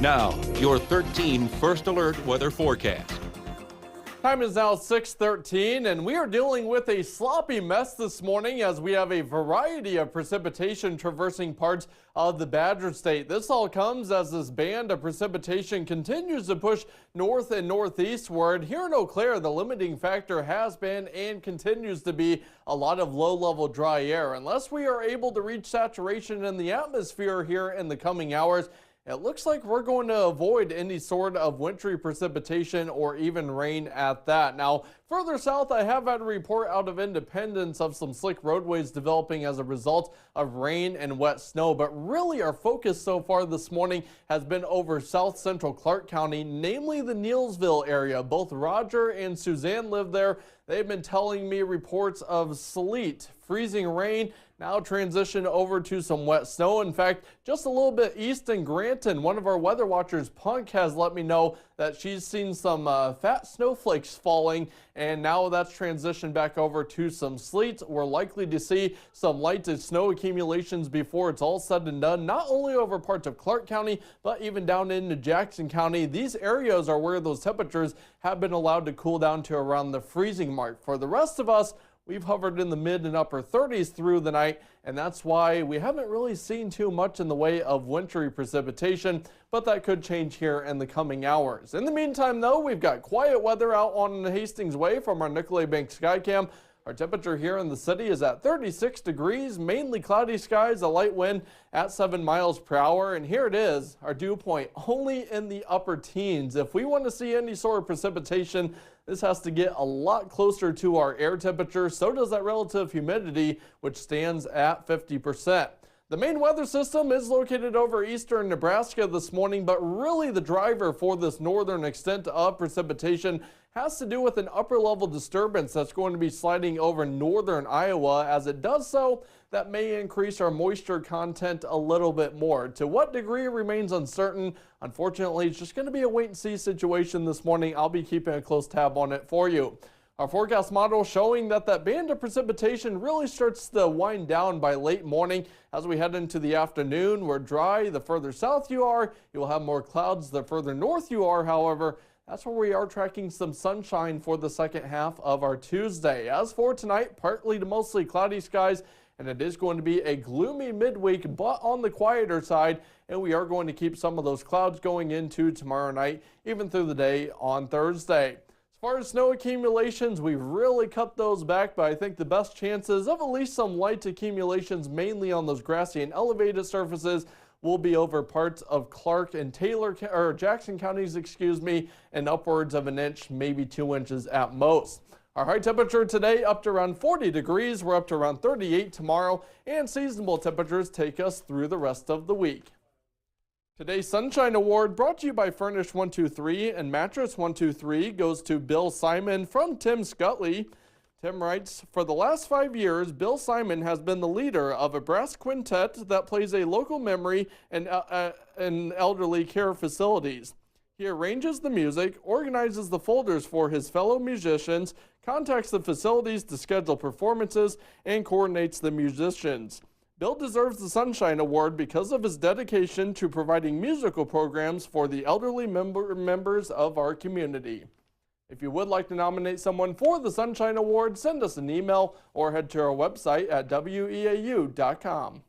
Now, your 13 First Alert weather forecast. Time is now 6:13, and we are dealing with a sloppy mess this morning as we have a variety of precipitation traversing parts of the Badger State. This all comes as this band of precipitation continues to push north and northeastward. Here in Eau Claire, the limiting factor has been and continues to be a lot of low-level dry air. Unless we are able to reach saturation in the atmosphere here in the coming hours, it looks like we're going to avoid any sort of wintry precipitation or even rain at that. Now, further south, I have had a report out of Independence of some slick roadways developing as a result of rain and wet snow. But really, our focus so far this morning has been over south central Clark County, namely the Neilsville area. Both Roger and Suzanne live there. They've been telling me reports of sleet, freezing rain, now transition over to some wet snow. In fact, just a little bit east in Granton, one of our weather watchers, Punk, has let me know that she's seen some fat snowflakes falling, and now that's transitioned back over to some sleet. We're likely to see some light to snow accumulations before it's all said and done, not only over parts of Clark County, but even down into Jackson County. These areas are where those temperatures have been allowed to cool down to around the freezing mark. For the rest of us, we've hovered in the mid and upper 30s through the night, and that's why we haven't really seen too much in the way of wintry precipitation, but that could change here in the coming hours. In the meantime, though, we've got quiet weather out on Hastings Way from our Nicolay Bank Skycam. Our temperature here in the city is at 36 degrees, mainly cloudy skies, a light wind at 7 miles per hour. And here it is, our dew point only in the upper teens. If we want to see any sort of precipitation, this has to get a lot closer to our air temperature. So does that relative humidity, which stands at 50%. The main weather system is located over eastern Nebraska this morning, but really the driver for this northern extent of precipitation has to do with an upper level disturbance that's going to be sliding over northern Iowa. As it does so, that may increase our moisture content a little bit more. To what degree remains uncertain. Unfortunately, it's just going to be a wait and see situation this morning. I'll be keeping a close tab on it for you. Our forecast model showing that band of precipitation really starts to wind down by late morning. As we head into the afternoon, we're dry. The further south you are, you will have more clouds. The further north you are, however, that's where we are tracking some sunshine for the second half of our Tuesday. As for tonight, partly to mostly cloudy skies, and it is going to be a gloomy midweek, but on the quieter side, and we are going to keep some of those clouds going into tomorrow night, even through the day on Thursday. As far as snow accumulations, we've really cut those back, but I think the best chances of at least some light accumulations, mainly on those grassy and elevated surfaces, will be over parts of Clark and Jackson counties, and upwards of an inch, maybe 2 inches at most. Our high temperature today up to around 40 degrees. We're up to around 38 tomorrow, and seasonable temperatures take us through the rest of the week. Today's Sunshine Award, brought to you by Furnish 123 and Mattress 123, goes to Bill Simon from Tim Scutley. Tim writes, for the last 5 years, Bill Simon has been the leader of a brass quintet that plays a local memory in elderly care facilities. He arranges the music, organizes the folders for his fellow musicians, contacts the facilities to schedule performances, and coordinates the musicians. Bill deserves the Sunshine Award because of his dedication to providing musical programs for the elderly members of our community. If you would like to nominate someone for the Sunshine Award, send us an email or head to our website at weau.com.